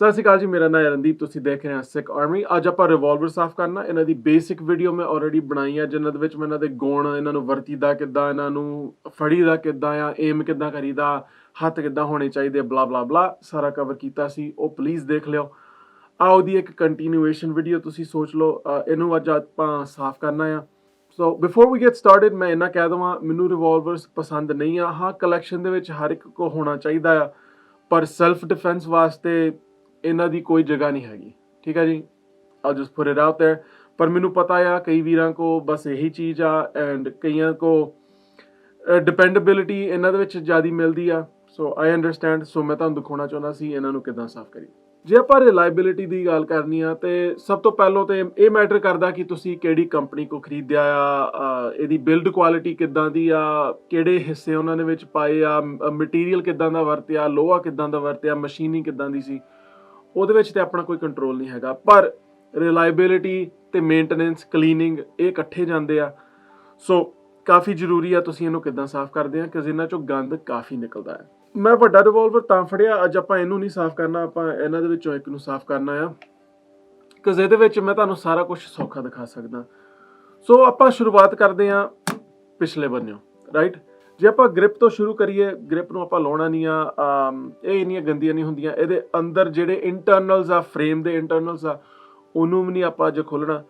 ਸਤਿ ਸ਼੍ਰੀ ਅਕਾਲ ਜੀ, ਮੇਰਾ ਨਾਮ ਹੈ ਰਣਦੀਪ। ਤੁਸੀਂ ਦੇਖ ਰਹੇ ਹੋ ਸਿੱਖ ਆਰਮਰੀ। ਅੱਜ ਆਪਾਂ ਰਿਵੋਲਵਰ ਸਾਫ਼ ਕਰਨਾ। ਇਹਨਾਂ ਦੀ ਬੇਸਿਕ ਵੀਡੀਓ ਮੈਂ ਆਲਰੇਡੀ ਬਣਾਈ ਆ, ਜਿਨ੍ਹਾਂ ਦੇ ਵਿੱਚ ਮੈਂ ਇਹਨਾਂ ਦੇ ਗੁਣ, ਇਹਨਾਂ ਨੂੰ ਵਰਤੀਦਾ ਕਿੱਦਾਂ, ਇਹਨਾਂ ਨੂੰ ਫੜੀਦਾ ਕਿੱਦਾਂ ਆ, ਏਮ ਕਿੱਦਾਂ ਕਰੀਦਾ, ਹੱਥ ਕਿੱਦਾਂ ਹੋਣੇ ਚਾਹੀਦੇ, ਬਲਾ ਬਲਾ ਬਲਾ ਸਾਰਾ ਕਵਰ ਕੀਤਾ ਸੀ। ਉਹ ਪਲੀਜ਼ ਦੇਖ ਲਿਓ। ਆਹ ਉਹਦੀ ਇੱਕ ਕੰਟੀਨਿਊਏਸ਼ਨ ਵੀਡੀਓ ਤੁਸੀਂ ਸੋਚ ਲਓ। ਇਹਨੂੰ ਅੱਜ ਆਪਾਂ ਸਾਫ਼ ਕਰਨਾ ਆ। ਸੋ ਬਿਫੋਰ ਵੀ ਗੈਟ ਸਟਾਰਟਡ ਮੈਂ ਇੰਨਾ ਕਹਿ ਦੇਵਾਂ, ਮੈਨੂੰ ਰਿਵੋਲਵਰਸ ਪਸੰਦ ਨਹੀਂ ਆ। ਹਾਂ, ਕਲੈਕਸ਼ਨ ਦੇ ਵਿੱਚ ਹਰ ਇੱਕ ਕੋ ਹੋਣਾ ਚਾਹੀਦਾ ਆ, ਪਰ ਸੈਲਫ ਡਿਫੈਂਸ ਵਾਸਤੇ ਇਹਨਾਂ ਦੀ ਕੋਈ ਜਗ੍ਹਾ ਨਹੀਂ ਹੈਗੀ। ਠੀਕ ਹੈ ਜੀ, ਆਲ ਜਸਟ ਪੁੱਟ ਇਟ ਆਊਟ ਦੇयर। ਪਰ ਮੈਨੂੰ ਪਤਾ ਆ ਕਈ ਵੀਰਾਂ ਕੋ ਬਸ ਇਹੀ ਚੀਜ਼ ਆ, ਐਂਡ ਕਈਆਂ ਕੋ ਡਿਪੈਂਡੇਬਿਲਿਟੀ ਇਹਨਾਂ ਦੇ ਵਿੱਚ ਜ਼ਿਆਦਾ ਮਿਲਦੀ ਆ। ਸੋ ਆਈ ਅੰਡਰਸਟੈਂਡ। ਸੋ ਮੈਂ ਤੁਹਾਨੂੰ ਦਿਖਾਉਣਾ ਚਾਹੁੰਦਾ ਸੀ ਇਹਨਾਂ ਨੂੰ ਕਿੱਦਾਂ ਸਾਫ਼ ਕਰੀ। ਜੇ ਆਪਾਂ ਰਿਲਾਇਬਿਲਿਟੀ ਦੀ ਗੱਲ ਕਰਨੀ ਆ ਤੇ ਸਭ ਤੋਂ ਪਹਿਲਾਂ ਤੇ ਇਹ ਮੈਟਰ ਕਰਦਾ ਕਿ ਤੁਸੀਂ ਕਿਹੜੀ ਕੰਪਨੀ ਕੋ ਖਰੀਦਿਆ ਆ, ਇਹਦੀ ਬਿਲਡ ਕੁਆਲਿਟੀ ਕਿੱਦਾਂ ਦੀ ਆ, ਕਿਹੜੇ ਹਿੱਸੇ ਉਹਨਾਂ ਨੇ ਵਿੱਚ ਪਾਏ ਆ, ਮਟੀਰੀਅਲ ਕਿੱਦਾਂ ਦਾ ਵਰਤਿਆ, ਲੋਹਾ ਕਿੱਦਾਂ ਦਾ ਵਰਤਿਆ, ਮਸ਼ੀਨਿੰਗ ਕਿੱਦਾਂ ਦੀ ਸੀ। ਉਹਦੇ ਵਿੱਚ ਤੇ ਆਪਣਾ ਕੋਈ ਕੰਟਰੋਲ ਨਹੀਂ ਹੈਗਾ, ਪਰ ਰਿਲਾਇਬਿਲਿਟੀ ਤੇ ਮੇਨਟੇਨੈਂਸ, ਕਲੀਨਿੰਗ ਇਹ ਇਕੱਠੇ ਜਾਂਦੇ ਆ। ਸੋ ਕਾਫੀ ਜ਼ਰੂਰੀ ਆ ਤੁਸੀਂ ਇਹਨੂੰ ਕਿੱਦਾਂ ਸਾਫ਼ ਕਰਦੇ ਆ, ਕਿਉਂਕਿ ਇਹਨਾਂ ਚੋਂ ਗੰਦ ਕਾਫੀ ਨਿਕਲਦਾ ਹੈ। ਮੈਂ ਵੱਡਾ ਰਿਵੋਲਵਰ ਤਾਂ ਫੜਿਆ, ਅੱਜ ਆਪਾਂ ਇਹਨੂੰ ਨਹੀਂ ਸਾਫ਼ ਕਰਨਾ, ਆਪਾਂ ਇਹਨਾਂ ਦੇ ਵਿੱਚੋਂ ਇੱਕ ਨੂੰ ਸਾਫ਼ ਕਰਨਾ ਆ, ਕਿਉਂਕਿ ਇਹਦੇ ਵਿੱਚ ਮੈਂ ਤੁਹਾਨੂੰ ਸਾਰਾ ਕੁਝ ਸੌਖਾ ਦਿਖਾ ਸਕਦਾ। ਸੋ ਆਪਾਂ ਸ਼ੁਰੂਆਤ ਕਰਦੇ ਆ ਪਿਛਲੇ ਬੰਨਿਓ, ਰਾਈਟ। ਜੇ ਆਪਾਂ ਗ੍ਰਿਪ ਤੋਂ ਸ਼ੁਰੂ ਕਰੀਏ, ਗ੍ਰਿਪ ਨੂੰ ਆਪਾਂ ਲਾਉਣਾ ਨਹੀਂ ਆ। ਇਹ ਇੰਨੀਆਂ ਗੰਦੀਆਂ ਨਹੀਂ ਹੁੰਦੀਆਂ। ਇਹਦੇ ਅੰਦਰ ਜਿਹੜੇ ਇੰਟਰਨਲਸ ਆ, ਫਰੇਮ ਦੇ ਇੰਟਰਨਲਸ ਆ, ਉਹਨੂੰ ਵੀ ਨਹੀਂ ਆਪਾਂ ਅੱਜ ਖੋਲ੍ਹਣਾ।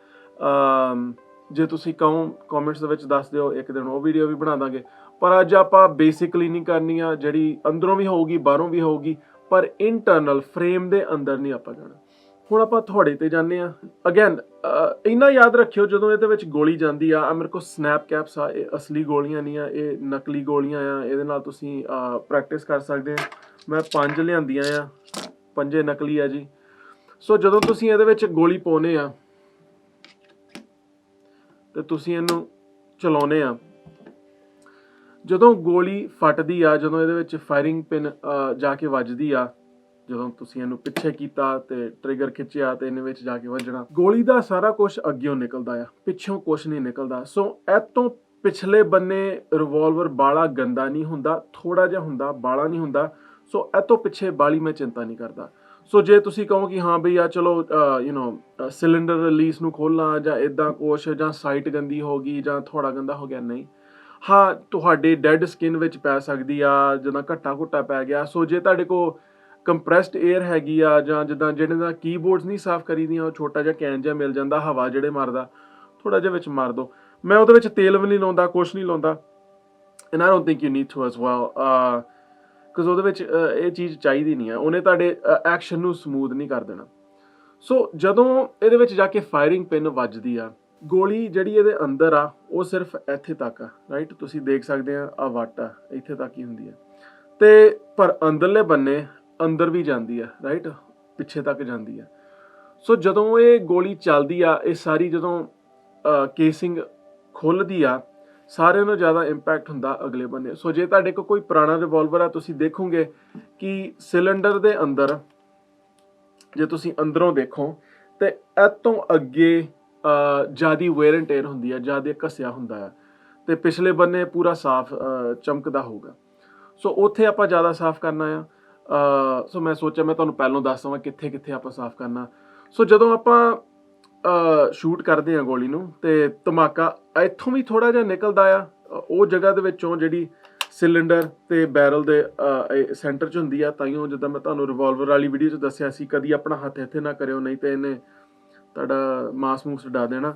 ਜੇ ਤੁਸੀਂ ਕਹੋ ਕਮੈਂਟਸ ਦੇ ਵਿੱਚ ਦੱਸ ਦਿਓ, ਇੱਕ ਦਿਨ ਉਹ ਵੀਡੀਓ ਵੀ ਬਣਾ ਦਾਂਗੇ। ਪਰ ਅੱਜ ਆਪਾਂ ਬੇਸਿਕ ਕਲੀਨਿੰਗ ਕਰਨੀ ਆ, ਜਿਹੜੀ ਅੰਦਰੋਂ ਵੀ ਹੋਊਗੀ ਬਾਹਰੋਂ ਵੀ ਹੋਊਗੀ, ਪਰ ਇੰਟਰਨਲ ਫਰੇਮ ਦੇ ਅੰਦਰ ਨਹੀਂ ਆਪਾਂ ਜਾਣਾ। ਹੁਣ ਆਪਾਂ ਤੁਹਾਡੇ ਤੇ ਜਾਂਦੇ ਆ। ਅਗੇਨ ਇੰਨਾ ਯਾਦ ਰੱਖਿਓ, ਜਦੋਂ ਇਹਦੇ ਵਿੱਚ ਗੋਲੀ ਜਾਂਦੀ ਆ, ਮੇਰੇ ਕੋਲ ਸਨੈਪ ਕੈਪਸ ਆ, ਇਹ ਅਸਲੀ ਗੋਲੀਆਂ ਨਹੀਂ ਆ, ਇਹ ਨਕਲੀ ਗੋਲੀਆਂ ਆ। ਇਹਦੇ ਨਾਲ ਤੁਸੀਂ ਪ੍ਰੈਕਟਿਸ ਕਰ ਸਕਦੇ ਆ। ਮੈਂ 5 ਲਿਆਂਦੀਆਂ ਆ, 5 ਨਕਲੀ ਆ ਜੀ। ਸੋ ਜਦੋਂ ਤੁਸੀਂ ਇਹਦੇ ਵਿੱਚ ਗੋਲੀ ਪਾਉਨੇ ਆ ਤੇ ਤੁਸੀਂ ਇਹਨੂੰ ਚਲਾਉਨੇ ਆ, ਜਦੋਂ ਗੋਲੀ ਫਟਦੀ ਆ, ਜਦੋਂ ਇਹਦੇ ਵਿੱਚ ਫਾਇਰਿੰਗ ਪਿਨ ਜਾ ਕੇ ਵੱਜਦੀ ਆ, ਜਦੋਂ ਤੁਸੀਂ ਇਹਨੂੰ ਪਿੱਛੇ ਕੀਤਾ ਤੇ ਟ੍ਰਿਗਰ ਖਿੱਚਿਆ ਤੇ ਇਹਨੇ ਵਿੱਚ ਜਾ ਕੇ ਵੱਜਣਾ, ਗੋਲੀ ਦਾ ਸਾਰਾ ਕੁਝ ਅੱਗਿਓਂ ਨਿਕਲਦਾ ਆ, ਪਿੱਛੋਂ ਕੁਝ ਨਹੀਂ ਨਿਕਲਦਾ। ਸੋ ਇਹ ਤੋਂ ਪਿਛਲੇ ਬੰਨੇ ਰਿਵੋਲਵਰ ਬਾਲਾ ਗੰਦਾ ਨਹੀਂ ਹੁੰਦਾ, ਥੋੜਾ ਜਿਹਾ ਹੁੰਦਾ, ਬਾਲਾ ਨਹੀਂ ਹੁੰਦਾ। ਸੋ ਇਹ ਤੋਂ ਪਿੱਛੇ ਬਾਲੀ ਮੈਂ ਚਿੰਤਾ ਨਹੀਂ ਕਰਦਾ। ਸੋ ਜੇ ਤੁਸੀਂ ਕਹੋ ਕਿ ਹਾਂ ਬਈ ਆ ਚਲੋ ਸਿਲੰਡਰ ਰਿਲੀਜ਼ ਨੂੰ ਖੋਲ੍ਹਣਾ ਜਾਂ ਇੱਦਾਂ ਕੁਛ, ਜਾਂ ਸਾਈਟ ਗੰਦੀ ਹੋ ਗਈ ਜਾਂ ਥੋੜਾ ਗੰਦਾ ਹੋ ਗਿਆ, ਨਹੀਂ। ਹਾਂ, ਤੁਹਾਡੇ ਡੈਡ ਸਕਿਨ ਵਿੱਚ ਪੈ ਸਕਦੀ ਆ, ਜਿੱਦਾਂ ਘੱਟਾ ਘੁੱਟਾ ਪੈ ਗਿਆ। ਸੋ ਜੇ ਤੁਹਾਡੇ ਕੋਲ ਕੰਪਰੈਸਡ ਏਅਰ ਹੈਗੀ ਆ, ਜਾਂ ਜਿੱਦਾਂ ਜਿਹੜੇ ਦਾ ਕੀਬੋਰਡਸ ਨਹੀਂ ਸਾਫ਼ ਕਰੀਦੀਆਂ, ਉਹ ਛੋਟਾ ਜਿਹਾ ਕੈਨ ਜਿਹਾ ਮਿਲ ਜਾਂਦਾ ਹਵਾ ਜਿਹੜੇ ਮਾਰਦਾ, ਥੋੜਾ ਜਿਹਾ ਵਿੱਚ ਮਾਰ ਦਿਓ। ਮੈਂ ਉਹਦੇ ਵਿੱਚ ਤੇਲ ਵੀ ਨਹੀਂ ਲਾਉਂਦਾ, ਕੁਛ ਨਹੀਂ ਲਾਉਂਦਾ। And I don't think you need to as well, because ਉਹਦੇ ਵਿੱਚ ਇਹ ਚੀਜ਼ ਚਾਹੀਦੀ ਨਹੀਂ ਆ। ਉਹਨੇ ਤੁਹਾਡੇ ਐਕਸ਼ਨ ਨੂੰ ਸਮੂਥ ਨਹੀਂ ਕਰ ਦੇਣਾ। ਸੋ ਜਦੋਂ ਇਹਦੇ ਵਿੱਚ ਜਾ ਕੇ ਫਾਇਰਿੰਗ ਪਿਨ ਵੱਜਦੀ ਆ, ਗੋਲੀ ਜਿਹੜੀ ਇਹਦੇ ਅੰਦਰ ਆ ਉਹ ਸਿਰਫ ਇੱਥੇ ਤੱਕ ਆ, ਰਾਈਟ। ਤੁਸੀਂ ਦੇਖ ਸਕਦੇ ਆ, ਆਹ ਵੱਟ ਆ, ਇੱਥੇ ਤੱਕ ਹੀ ਹੁੰਦੀ ਆ। ਤੇ ਪਰ ਅੰਦਰਲੇ ਬੰਨੇ ਅੰਦਰ ਵੀ ਜਾਂਦੀ ਆ, ਰਾਈਟ, ਪਿੱਛੇ ਤੱਕ ਜਾਂਦੀ ਆ। ਸੋ ਜਦੋਂ ਇਹ ਗੋਲੀ ਚੱਲਦੀ ਆ, ਇਹ ਸਾਰੀ ਜਦੋਂ ਕੇਸਿੰਗ ਖੁੱਲ੍ਹਦੀ ਆ, ਸਾਰਿਆਂ ਨੂੰ ਜ਼ਿਆਦਾ ਇੰਪੈਕਟ ਹੁੰਦਾ ਅਗਲੇ ਬੰਨੇ। ਸੋ ਜੇ ਤੁਹਾਡੇ ਕੋਲ ਕੋਈ ਪੁਰਾਣਾ ਰਿਵੋਲਵਰ ਆ, ਤੁਸੀਂ ਦੇਖੋਗੇ ਕਿ ਸਿਲੰਡਰ ਦੇ ਅੰਦਰ, ਜੇ ਤੁਸੀਂ ਅੰਦਰੋਂ ਦੇਖੋ ਤੇ ਇਹ ਤੋਂ ਅੱਗੇ ਜ਼ਿਆਦਾ ਵੇਅਰ ਐਂਡ ਟੇਅਰ ਹੁੰਦੀ ਆ, ਜ਼ਿਆਦਾ ਘਸਿਆ ਹੁੰਦਾ ਆ, ਤੇ ਪਿਛਲੇ ਬੰਨੇ ਪੂਰਾ ਸਾਫ਼ ਚਮਕਦਾ ਹੋਊਗਾ। ਸੋ ਉੱਥੇ ਆਪਾਂ ਜ਼ਿਆਦਾ ਸਾਫ਼ ਕਰਨਾ ਆ। ਸੋ ਮੈਂ ਸੋਚਿਆ ਮੈਂ ਤੁਹਾਨੂੰ ਪਹਿਲਾਂ ਦੱਸ ਦਵਾਂ ਕਿੱਥੇ ਕਿੱਥੇ ਆਪਾਂ ਸਾਫ਼ ਕਰਨਾ। ਸੋ ਜਦੋਂ ਆਪਾਂ ਸ਼ੂਟ ਕਰਦੇ ਹਾਂ ਗੋਲੀ ਨੂੰ, ਤੇ ਧਮਾਕਾ ਇੱਥੋਂ ਵੀ ਥੋੜ੍ਹਾ ਜਿਹਾ ਨਿਕਲਦਾ ਆ, ਉਹ ਜਗ੍ਹਾ ਦੇ ਵਿੱਚੋਂ ਜਿਹੜੀ ਸਿਲੰਡਰ ਤੇ ਬੈਰਲ ਦੇ ਸੈਂਟਰ 'ਚ ਹੁੰਦੀ ਆ। ਤਾਈਓ ਜਿੱਦਾਂ ਮੈਂ ਤੁਹਾਨੂੰ ਰਿਵੋਲਵਰ ਵਾਲੀ ਵੀਡੀਓ 'ਚ ਦੱਸਿਆ ਸੀ, ਕਦੀ ਆਪਣਾ ਹੱਥ ਇੱਥੇ ਨਾ ਕਰਿਓ, ਨਹੀਂ ਤੇ ਇਹਨੇ ਤੁਹਾਡਾ ਮਾਸ ਮੂਸ ਉਡਾ ਦੇਣਾ।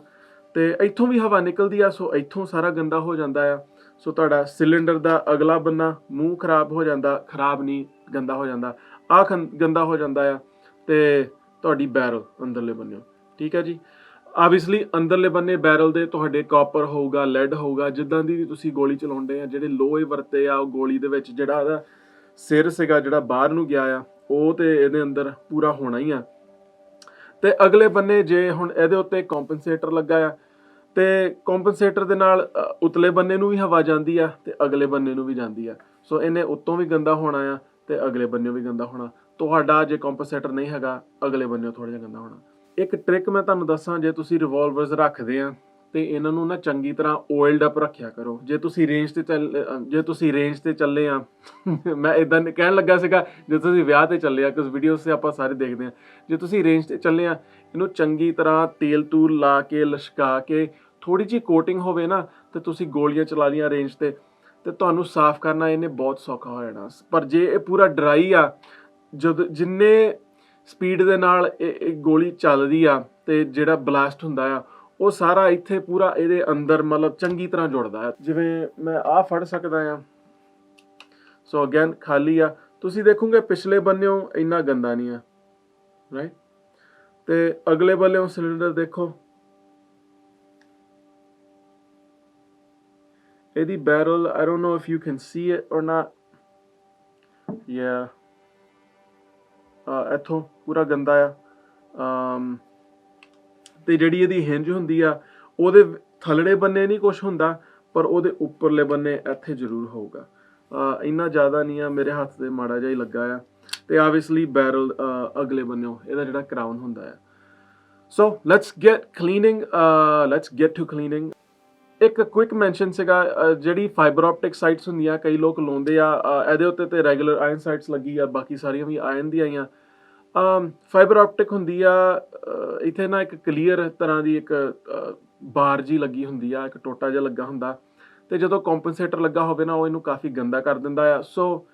ਤੇ ਇੱਥੋਂ ਵੀ ਹਵਾ ਨਿਕਲਦੀ ਆ, ਸੋ ਇੱਥੋਂ ਸਾਰਾ ਗੰਦਾ ਹੋ ਜਾਂਦਾ ਆ। ਸੋ ਤੁਹਾਡਾ ਸਿਲੰਡਰ ਦਾ ਅਗਲਾ ਬੰਨਾ, ਮੂੰਹ ਖਰਾਬ ਹੋ ਜਾਂਦਾ, ਖਰਾਬ ਨਹੀਂ, ਗੰਦਾ ਹੋ ਜਾਂਦਾ, ਆਹ ਗੰਦਾ ਹੋ ਜਾਂਦਾ ਆ। ਤੇ ਤੁਹਾਡੀ ਬੈਰਲ ਅੰਦਰਲੇ ਬੰਨਿਓ, ਠੀਕ ਹੈ ਜੀ। ਆਬਵੀਅਸਲੀ ਅੰਦਰਲੇ ਬੰਨੇ ਬੈਰਲ ਦੇ ਤੁਹਾਡੇ ਕਾਪਰ ਹੋਊਗਾ, ਲੈਡ ਹੋਊਗਾ, ਜਿੱਦਾਂ ਦੀ ਵੀ ਤੁਸੀਂ ਗੋਲੀ ਚਲਾਉਂਦੇ ਆ। ਜਿਹੜੇ ਲੋਹੇ ਵਰਤੇ ਆ, ਉਹ ਗੋਲੀ ਦੇ ਵਿੱਚ ਜਿਹੜਾ ਉਹਦਾ ਸਿਰ ਸੀਗਾ ਜਿਹੜਾ ਬਾਹਰ ਨੂੰ ਗਿਆ ਆ, ਉਹ ਤੇ ਇਹਦੇ ਅੰਦਰ ਪੂਰਾ ਹੋਣਾ ਹੀ ਆ। ਤੇ ਅਗਲੇ ਬੰਨੇ ਜੇ ਹੁਣ ਇਹਦੇ ਉੱਤੇ ਕੰਪਨਸੇਟਰ ਲੱਗਾ ਆ, ਤੇ ਕੰਪਨਸੇਟਰ ਦੇ ਨਾਲ ਉਤਲੇ ਬੰਨੇ ਨੂੰ ਵੀ ਹਵਾ ਜਾਂਦੀ ਆ ਤੇ ਅਗਲੇ ਬੰਨੇ ਨੂੰ ਵੀ ਜਾਂਦੀ ਆ। ਸੋ ਇਹਨੇ ਉੱਤੋਂ ਵੀ ਗੰਦਾ ਹੋਣਾ ਆ ਤੇ ਅਗਲੇ ਬੰਨਿਓ ਵੀ ਗੰਦਾ ਹੋਣਾ। ਤੁਹਾਡਾ ਜੇ ਕੰਪਨਸੇਟਰ ਨਹੀਂ ਹੈਗਾ, ਅਗਲੇ ਬੰਨਿਓ ਥੋੜ੍ਹਾ ਜਿਹਾ ਗੰਦਾ ਹੋਣਾ। ਇੱਕ ਟ੍ਰਿਕ ਮੈਂ ਤੁਹਾਨੂੰ ਦੱਸਾਂ, ਜੇ ਤੁਸੀਂ ਰਿਵੋਲਵਰਸ ਰੱਖਦੇ ਆ ਤੇ ਇਹਨਾਂ ਨੂੰ ਨਾ ਚੰਗੀ ਤਰ੍ਹਾਂ oiled up ਰੱਖਿਆ ਕਰੋ। ਜੇ ਤੁਸੀਂ ਰੇਂਜ ਤੇ ਚੱਲੇ ਆ ਮੈਂ ਇਦਾਂ ਕਹਿਣ ਲੱਗਾ ਸੀਗਾ ਜੇ ਤੁਸੀਂ ਵਿਆਹ ਤੇ ਚੱਲੇ ਆ, ਕੁਝ ਵੀਡੀਓਜ਼ ਤੇ ਆਪਾਂ ਸਾਰੇ ਦੇਖਦੇ ਆ, ਜੇ ਤੁਸੀਂ ਰੇਂਜ ਤੇ ਚੱਲੇ ਆ ਇਹਨੂੰ ਚੰਗੀ ਤਰ੍ਹਾਂ ਤੇਲ ਤੂਲ ਲਾ ਕੇ ਲਸ਼ਕਾ ਕੇ ਥੋੜੀ ਜਿਹੀ ਕੋਟਿੰਗ ਹੋਵੇ ਨਾ ਤੇ ਤੁਸੀਂ ਗੋਲੀਆਂ ਚਲਾ ਲੀਆਂ ਰੇਂਜ ਤੇ ਤੁਹਾਨੂੰ ਸਾਫ਼ ਕਰਨਾ ਇਹਨੇ ਬਹੁਤ ਸੌਖਾ ਹੋ ਜਾਣਾ। ਪਰ ਜੇ ਇਹ ਪੂਰਾ ਡਰਾਈ ਆ, ਜਿੰਨੇ ਸਪੀਡ ਦੇ ਨਾਲ ਇਹ ਗੋਲੀ ਚੱਲਦੀ ਆ ਤੇ ਜਿਹੜਾ ਬਲਾਸਟ ਹੁੰਦਾ ਆ ਉਹ ਸਾਰਾ ਇੱਥੇ ਪੂਰਾ ਇਹਦੇ ਅੰਦਰ ਮਤਲਬ ਚੰਗੀ ਤਰ੍ਹਾਂ ਜੁੜਦਾ ਹੈ। ਜਿਵੇਂ ਮੈਂ ਆਹ ਫੜ ਸਕਦਾ ਆ, ਸੋ ਅਗੇਨ ਖਾਲੀ ਆ, ਤੁਸੀਂ ਦੇਖੋਗੇ ਪਿਛਲੇ ਬੰਨਿਓਂ ਇੰਨਾ ਗੰਦਾ ਨਹੀਂ ਆ, ਰਾਈਟ, ਤੇ ਅਗਲੇ ਬੰਨਿਓਂ ਸਿਲੰਡਰ ਦੇਖੋ, ਇਹਦੀ barrel I don't know if you can see it or not, yeah, ਇੱਥੋਂ ਪੂਰਾ ਗੰਦਾ ਆ, ਤੇ ਜਿਹੜੀ ਇਹਦੀ ਹਿੰਜ ਹੁੰਦੀ ਆ ਉਹਦੇ ਥੱਲੜੇ ਬੰਨੇ ਨਹੀਂ ਕੁਛ ਹੁੰਦਾ ਪਰ ਉਹਦੇ ਉੱਪਰਲੇ ਬੰਨੇ ਇੱਥੇ ਜ਼ਰੂਰ ਹੋਊਗਾ। ਇੰਨਾ ਜ਼ਿਆਦਾ ਨਹੀਂ ਆ, ਮੇਰੇ ਹੱਥ ਤੇ ਮਾੜਾ ਜਿਹਾ ਹੀ ਲੱਗਾ ਆ, ਤੇ ਆਬਵੀਅਸਲੀ ਬੈਰਲ ਅਗਲੇ ਬੰਨਿਓਂ ਇਹਦਾ ਜਿਹੜਾ ਕਰਾਊਨ ਹੁੰਦਾ ਆ। So let's get to cleaning. ਇੱਕ ਕੁਇਕ ਮੈਂਸ਼ਨ ਸੀਗਾ, ਜਿਹੜੀ ਫਾਈਬਰ ਆਪਟਿਕ ਸਾਈਟਸ ਹੁੰਦੀਆਂ ਕਈ ਲੋਕ ਲਾਉਂਦੇ ਆ, ਇਹਦੇ ਉੱਤੇ ਤੇ ਰੈਗੂਲਰ ਆਇਰਨ ਸਾਈਟਸ ਲੱਗੀ ਆ, ਬਾਕੀ ਸਾਰੀਆਂ ਵੀ ਆਇਰਨ ਦੀਆਂ ਆਈਆਂ। ਫਾਈਬਰ ਆਪਟਿਕ ਹੁੰਦੀ ਆ, ਇੱਥੇ ਨਾ ਇੱਕ ਕਲੀਅਰ ਤਰ੍ਹਾਂ ਦੀ ਇੱਕ ਬਾਰ ਜੀ ਲੱਗੀ ਹੁੰਦੀ ਆ, ਇੱਕ ਟੋਟਾ ਜਿਹਾ ਲੱਗਾ ਹੁੰਦਾ, ਤੇ ਜਦੋਂ ਕੰਪਨਸੇਟਰ ਲੱਗਾ ਹੋਵੇ ਨਾ ਉਹ ਇਹਨੂੰ ਕਾਫੀ ਗੰਦਾ ਕਰ ਦਿੰਦਾ ਆ। ਸੋ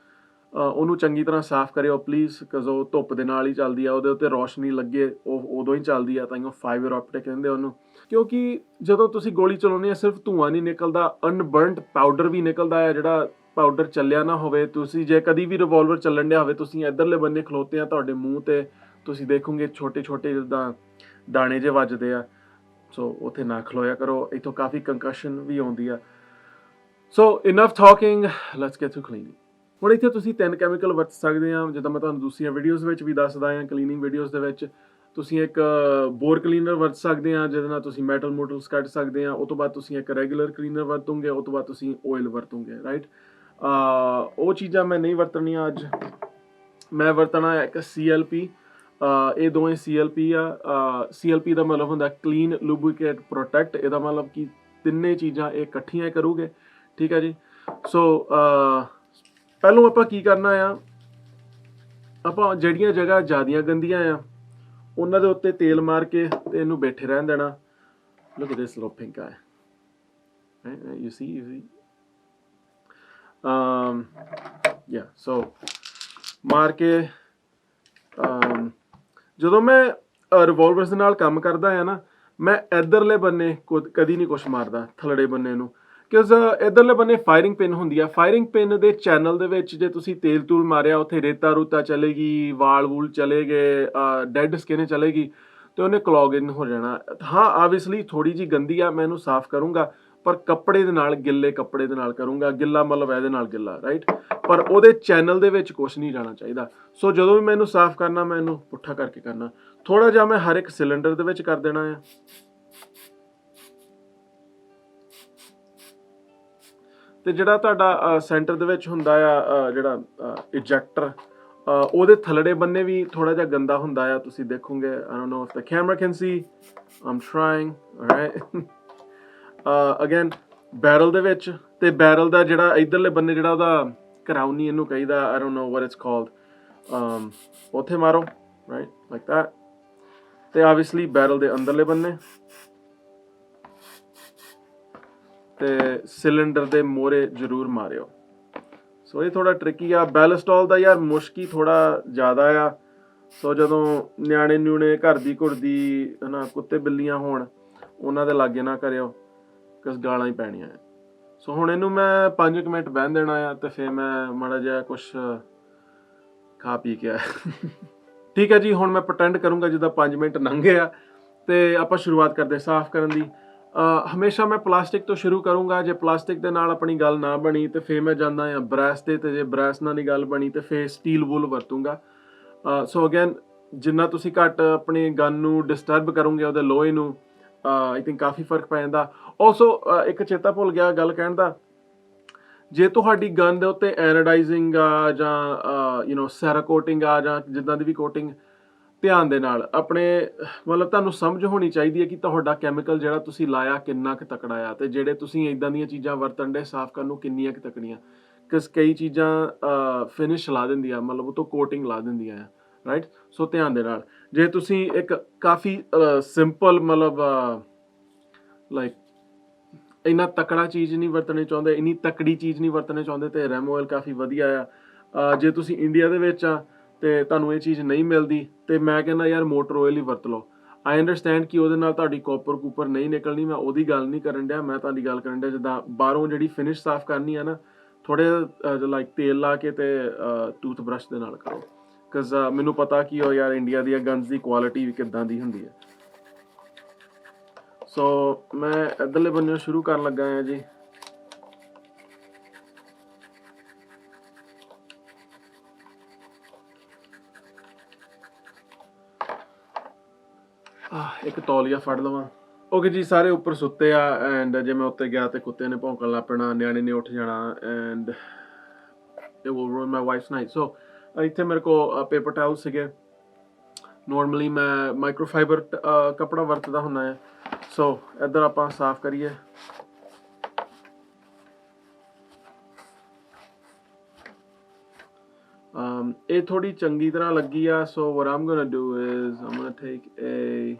ਉਹਨੂੰ ਚੰਗੀ ਤਰ੍ਹਾਂ ਸਾਫ਼ ਕਰਿਓ ਪਲੀਜ਼, ਬਿਕਾਜ਼ ਉਹ ਧੁੱਪ ਦੇ ਨਾਲ ਹੀ ਚੱਲਦੀ ਆ, ਉਹਦੇ ਉੱਤੇ ਰੋਸ਼ਨੀ ਲੱਗੇ ਉਹ ਉਦੋਂ ਹੀ ਚੱਲਦੀ ਆ, ਤਾਂ ਉਹ ਫਾਈਬਰ ਆਪਟਿਕ ਕਹਿੰਦੇ ਉਹਨੂੰ। ਕਿਉਂਕਿ ਜਦੋਂ ਤੁਸੀਂ ਗੋਲੀ ਚਲਾਉਂਦੇ ਆ ਸਿਰਫ ਧੂੰਆਂ ਨਹੀਂ ਨਿਕਲਦਾ, ਅਨਬਰਨਡ ਪਾਊਡਰ ਵੀ ਨਿਕਲਦਾ ਆ, ਜਿਹੜਾ ਪਾਊਡਰ ਚੱਲਿਆ ਨਾ ਹੋਵੇ। ਤੁਸੀਂ ਜੇ ਕਦੀ ਵੀ ਰਿਵੋਲਵਰ ਚੱਲਣ ਡਿਆ ਹੋਵੇ, ਤੁਸੀਂ ਇੱਧਰਲੇ ਬੰਨੇ ਖਲੋਤੇ ਆ, ਤੁਹਾਡੇ ਮੂੰਹ ਤੇ ਤੁਸੀਂ ਦੇਖੋਗੇ ਛੋਟੇ ਛੋਟੇ ਜਿੱਦਾਂ ਦਾਣੇ ਜਿਹੇ ਵੱਜਦੇ ਆ, ਸੋ ਉੱਥੇ ਨਾ ਖਲੋਇਆ ਕਰੋ, ਇੱਥੋਂ ਕਾਫੀ ਕੰਕਸ਼ਨ ਵੀ ਆਉਂਦੀ ਆ। So enough talking, let's get to cleaning. ਹੁਣ ਇੱਥੇ ਤੁਸੀਂ 3 ਕੈਮੀਕਲ ਵਰਤ ਸਕਦੇ ਆ, ਜਿੱਦਾਂ ਮੈਂ ਤੁਹਾਨੂੰ ਦੂਸਰੀਆਂ ਵੀਡੀਓਜ਼ ਵਿੱਚ ਵੀ ਦੱਸਦਾ ਆ, ਕਲੀਨਿੰਗ ਵੀਡੀਓਜ਼ ਦੇ ਵਿੱਚ। ਤੁਸੀਂ ਇੱਕ ਬੋਰ ਕਲੀਨਰ ਵਰਤ ਸਕਦੇ ਆ, ਜਿਹਦੇ ਨਾਲ ਤੁਸੀਂ ਮੈਟਲ ਮੋਟਲਸ ਕੱਢ ਸਕਦੇ ਆ। ਉਹ ਤੋਂ ਬਾਅਦ ਤੁਸੀਂ ਇੱਕ ਰੈਗੂਲਰ ਕਲੀਨਰ ਵਰਤੋਗੇ, ਉਹ ਤੋਂ ਬਾਅਦ ਤੁਸੀਂ ਆਇਲ ਵਰਤੋਗੇ, ਰਾਈਟ। ਉਹ ਚੀਜ਼ਾਂ ਮੈਂ ਨਹੀਂ ਵਰਤਣੀਆਂ ਅੱਜ, ਮੈਂ ਵਰਤਣਾ ਇੱਕ CLP। ਇਹ ਦੋਵੇਂ CLP ਆ। CLP ਦਾ ਮਤਲਬ ਹੁੰਦਾ ਕਲੀਨ ਲੂਬਰੀਕੇਟ ਪ੍ਰੋਟੈਕਟ, ਇਹਦਾ ਮਤਲਬ ਕਿ ਤਿੰਨੇ ਚੀਜ਼ਾਂ ਇਹ ਇਕੱਠੀਆਂ ਕਰੂਗੇ, ਠੀਕ ਹੈ ਜੀ। ਸੋ ਪਹਿਲੋਂ ਆਪਾਂ ਕੀ ਕਰਨਾ ਆ, ਆਪਾਂ ਜਿਹੜੀਆਂ ਜਗ੍ਹਾ ਜ਼ਿਆਦੀਆਂ ਗੰਦੀਆਂ ਆ ਉਹਨਾਂ ਦੇ ਉੱਤੇ ਤੇਲ ਮਾਰ ਕੇ ਤੇ ਇਹਨੂੰ ਬੈਠੇ ਰਹਿਣ ਦੇਣਾ। Look at this little pink guy, right? You see? Yeah, so ਮਾਰ ਕੇ ਜਦੋਂ ਮੈਂ ਰਿਵੋਲਵਰਸ ਦੇ ਨਾਲ ਕੰਮ ਕਰਦਾ ਆ ਨਾ, ਮੈਂ ਇੱਧਰਲੇ ਬੰਨੇ ਕਦੀ ਨਹੀਂ ਕੁਛ ਮਾਰਦਾ, ਥੱਲੜੇ ਬੰਨੇ ਨੂੰ, ਕਿਉਂਕਿ ਇੱਧਰਲੇ ਬੰਨੇ ਫਾਇਰਿੰਗ ਪਿਨ ਹੁੰਦੀ ਆ। ਫਾਇਰਿੰਗ ਪਿਨ ਦੇ ਚੈਨਲ ਦੇ ਵਿੱਚ ਜੇ ਤੁਸੀਂ ਤੇਲ ਤੂਲ ਮਾਰਿਆ, ਉੱਥੇ ਰੇਤਾ ਰੂਤਾ ਚਲੇਗੀ, ਵਾਲ ਵੂਲ ਚਲੇ ਗਏ, ਡੈਡ ਸਕਿਨ ਚਲੇਗੀ, ਤੇ ਉਹਨੇ ਕਲੌਗ ਇਨ ਹੋ ਜਾਣਾ। ਹਾਂ ਆਬਵੀਅਸਲੀ ਥੋੜੀ ਜਿਹੀ ਗੰਦੀ ਆ, ਮੈਂ ਇਹਨੂੰ ਸਾਫ਼ ਕਰੂੰਗਾ, ਪਰ ਕੱਪੜੇ ਦੇ ਨਾਲ, ਗਿੱਲੇ ਕੱਪੜੇ ਦੇ ਨਾਲ ਕਰੂੰਗਾ। ਗਿੱਲਾ ਮਤਲਬ ਇਹਦੇ ਨਾਲ ਗਿੱਲਾ, ਰਾਈਟ, ਪਰ ਉਹਦੇ ਚੈਨਲ ਦੇ ਵਿੱਚ ਕੁਛ ਨਹੀਂ ਜਾਣਾ ਚਾਹੀਦਾ। ਸੋ ਜਦੋਂ ਵੀ ਮੈਂ ਇਹਨੂੰ ਸਾਫ਼ ਕਰਨਾ, ਮੈਂ ਇਹਨੂੰ ਪੁੱਠਾ ਕਰਕੇ ਕਰਨਾ। ਥੋੜਾ ਜਿਹਾ ਮੈਂ ਹਰ ਇੱਕ ਸਿਲੰਡਰ ਦੇ ਵਿੱਚ ਕਰ ਦੇਣਾ ਆ। ਤੇ ਜਿਹੜਾ ਤੁਹਾਡਾ ਸੈਂਟਰ ਦੇ ਵਿੱਚ ਹੁੰਦਾ ਆ, ਜਿਹੜਾ ਇਜੈਕਟਰ, ਉਹਦੇ ਥੱਲੜੇ ਬੰਨੇ ਵੀ ਥੋੜਾ ਜਿਹਾ ਗੰਦਾ ਹੁੰਦਾ ਆ, ਤੁਸੀਂ ਦੇਖੋਗੇ। I don't know if the camera can see, I'm trying, alright। Again barrel ਦੇ ਵਿੱਚ, ਤੇ ਬੈਰਲ ਦਾ ਜਿਹੜਾ ਇੱਧਰਲੇ ਬੰਨੇ ਜਿਹੜਾ ਉਹਦਾ ਕਰਾਊਨ ਨਹੀਂ ਇਹਨੂੰ ਕਹੀਦਾ, I don't know what it's called, ਉੱਥੇ ਮਾਰੋ, ਰਾਈਟ, ਲਾਈਕ that। ਤੇ ਆਬਵੀਅਸਲੀ ਬੈਰਲ ਦੇ ਅੰਦਰਲੇ ਬੰਨੇ ਤੇ ਸਿਲੰਡਰ ਦੇ ਮੋਹਰੇ ਜ਼ਰੂਰ ਮਾਰਿਓ। ਸੋ ਇਹ ਥੋੜਾ ਟ੍ਰਿਕੀ ਆ। ਬੈਲਸਟੋਲ ਦਾ ਯਾਰ ਮੁਸ਼ਕੀ ਥੋੜਾ ਜ਼ਿਆਦਾ ਆ। ਸੋ ਜਦੋਂ ਨਿਆਣੇ ਨਿਊਣੇ ਘਰ ਦੀ ਘੁਰਦੀ ਹਨਾ, ਕੁੱਤੇ ਬਿੱਲੀਆਂ ਹੋਣ, ਉਹਨਾਂ ਦੇ ਲਾਗੇ ਨਾ ਕਰਿਓ, ਕਿਸ ਗਾਲਾਂ ਹੀ ਪੈਣੀਆਂ ਆ। ਸੋ ਹੁਣ ਇਹਨੂੰ ਮੈਂ 5 ਮਿੰਟ ਬਹਿਣ ਦੇਣਾ ਆ, ਤੇ ਫਿਰ ਮੈਂ ਮਾੜਾ ਜਿਹਾ ਕੁਛ ਖਾ ਪੀ ਕੇ ਆਇਆ। ਠੀਕ ਹੈ ਜੀ, ਹੁਣ ਮੈਂ ਪ੍ਰਟੈਂਡ ਕਰੂੰਗਾ ਜਿੱਦਾਂ 5 ਮਿੰਟ ਲੰਘ ਗਏ ਆ, ਤੇ ਆਪਾਂ ਸ਼ੁਰੂਆਤ ਕਰਦੇ ਸਾਫ਼ ਕਰਨ ਦੀ। ਹਮੇਸ਼ਾ ਮੈਂ ਪਲਾਸਟਿਕ ਤੋਂ ਸ਼ੁਰੂ ਕਰੂੰਗਾ। ਜੇ ਪਲਾਸਟਿਕ ਦੇ ਨਾਲ ਆਪਣੀ ਗੱਲ ਨਾ ਬਣੀ ਤੇ ਫਿਰ ਮੈਂ ਜਾਂਦਾ ਹਾਂ ਬ੍ਰੈਸ ਤੇ ਜੇ ਬ੍ਰੈਸ ਨਾਲ ਨਹੀਂ ਗੱਲ ਬਣੀ ਤੇ ਫਿਰ ਸਟੀਲ ਵੂਲ ਵਰਤੂੰਗਾ। ਸੋ ਅਗੇਨ ਜਿੰਨਾ ਤੁਸੀਂ ਘੱਟ ਆਪਣੀ ਗਨ ਨੂੰ ਡਿਸਟਰਬ ਕਰੋਗੇ, ਉਹਦੇ ਲੋਹੇ ਨੂੰ, ਆਈ ਥਿੰਕ ਕਾਫੀ ਫਰਕ ਪੈ ਜਾਂਦਾ। ਆਲਸੋ ਇੱਕ ਚੇਤਾ ਭੁੱਲ ਗਿਆ ਗੱਲ ਕਹਿਣ ਦਾ, ਜੇ ਤੁਹਾਡੀ ਗਨ ਦੇ ਉੱਤੇ ਐਨੋਡਾਈਜ਼ਿੰਗ ਆ ਜਾਂ ਸੈਰਾ ਕੋਟਿੰਗ ਆ ਜਾਂ ਜਿੱਦਾਂ ਦੀ ਵੀ ਕੋਟਿੰਗ, ਧਿਆਨ ਦੇ ਨਾਲ ਆਪਣੇ ਮਤਲਬ ਤੁਹਾਨੂੰ ਸਮਝ ਹੋਣੀ ਚਾਹੀਦੀ ਹੈ ਕਿ ਤੁਹਾਡਾ ਕੈਮੀਕਲ ਜਿਹੜਾ ਤੁਸੀਂ ਲਾਇਆ ਕਿੰਨਾ ਕੁ ਤਕੜਾ ਆ, ਤੇ ਜਿਹੜੇ ਤੁਸੀਂ ਇਦਾਂ ਦੀਆਂ ਚੀਜ਼ਾਂ ਵਰਤਣ ਦੇ ਸਾਫ਼ ਕਰਨ ਨੂੰ ਕਿੰਨੀਆਂ ਕੁ ਤਕੜੀਆਂ। ਕਈ ਚੀਜ਼ਾਂ ਫਿਨਿਸ਼ ਲਾ ਦਿੰਦੀਆਂ, ਮਤਲਬ ਉਹ ਤੋਂ ਕੋਟਿੰਗ ਲਾ ਦਿੰਦੀਆਂ ਆ, ਰਾਈਟ। ਸੋ ਧਿਆਨ ਦੇ ਨਾਲ, ਜੇ ਤੁਸੀਂ ਇੱਕ ਕਾਫੀ ਸਿੰਪਲ ਮਤਲਬ ਲਾਈਕ ਇੰਨਾ ਤਕੜਾ ਚੀਜ਼ ਨਹੀਂ ਵਰਤਣੀ ਚਾਹੁੰਦੇ, ਇੰਨੀ ਤਕੜੀ ਚੀਜ਼ ਨਹੀਂ ਵਰਤਣੀ ਚਾਹੁੰਦੇ, ਤੇ ਰੈਮੋ ਆਇਲ ਕਾਫੀ ਵਧੀਆ ਆ। ਜੇ ਤੁਸੀਂ ਇੰਡੀਆ ਦੇ ਵਿੱਚ ਆ ਤੇ ਤੁਹਾਨੂੰ ਇਹ ਚੀਜ਼ ਨਹੀਂ ਮਿਲਦੀ, ਤੇ ਮੈਂ ਕਹਿੰਦਾ ਯਾਰ ਮੋਟਰ ਆਇਲ ਹੀ ਵਰਤ ਲਓ। ਆਈ ਅੰਡਰਸਟੈਂਡ ਕਿ ਉਹਦੇ ਨਾਲ ਤੁਹਾਡੀ ਕੋਪਰ ਕੂਪਰ ਨਹੀਂ ਨਿਕਲਣੀ, ਮੈਂ ਉਹਦੀ ਗੱਲ ਨਹੀਂ ਕਰਨ ਡਿਆ, ਮੈਂ ਤੁਹਾਡੀ ਗੱਲ ਕਰਨ ਡਿਆ ਜਿੱਦਾਂ ਬਾਹਰੋਂ ਜਿਹੜੀ ਫਿਨਿਸ਼ ਸਾਫ਼ ਕਰਨੀ ਆ ਨਾ, ਥੋੜ੍ਹੇ ਲਾਈਕ ਤੇਲ ਲਾ ਕੇ ਤੇ ਟੂਥ ਬਰਸ਼ ਦੇ ਨਾਲ ਕਰੋ, ਬਿਕਾਜ਼ ਮੈਨੂੰ ਪਤਾ ਕਿ ਉਹ ਯਾਰ ਇੰਡੀਆ ਦੀਆਂ ਗਨਸ ਦੀ ਕੁਆਲਿਟੀ ਵੀ ਕਿੱਦਾਂ ਦੀ ਹੁੰਦੀ ਹੈ। ਸੋ ਮੈਂ ਇੱਧਰਲੇ ਬੰਨਿਓ ਸ਼ੁਰੂ ਕਰਨ ਲੱਗਾ ਹਾਂ ਜੀ। ਇੱਕ ਤੌਲੀਆ ਫੜ ਲਵਾਂ। ਓਕੇ ਜੀ, ਸਾਰੇ ਉੱਪਰ ਸੁੱਤੇ ਆ, ਐਂਡ ਜੇ ਮੈਂ ਉੱਤੇ ਗਿਆ ਤੇ ਕੁੱਤੇ ਨੇ ਭੌਂਕਣ ਲੱਗ ਪੈਣਾ, ਨਿਆਣੇ ਨੇ ਉੱਠ ਜਾਣਾ, and it will ruin my wife's night. So ਇੱਥੇ ਮੇਰੇ ਕੋਲ ਪੇਪਰ ਟਾਵਲ ਸੀਗੇ। ਨੋਰਮਲੀ ਮੈਂ ਮਾਈਕਰੋਫਾਈਬਰ ਕੱਪੜਾ ਵਰਤਦਾ ਹੁੰਦਾ ਹੈ। ਸੋ ਇੱਧਰ ਆਪਾਂ ਸਾਫ਼ ਕਰੀਏ। ਇਹ ਥੋੜੀ ਚੰਗੀ ਤਰ੍ਹਾਂ ਲੱਗੀ ਆ। ਸੋ what I'm gonna do is I'm gonna take a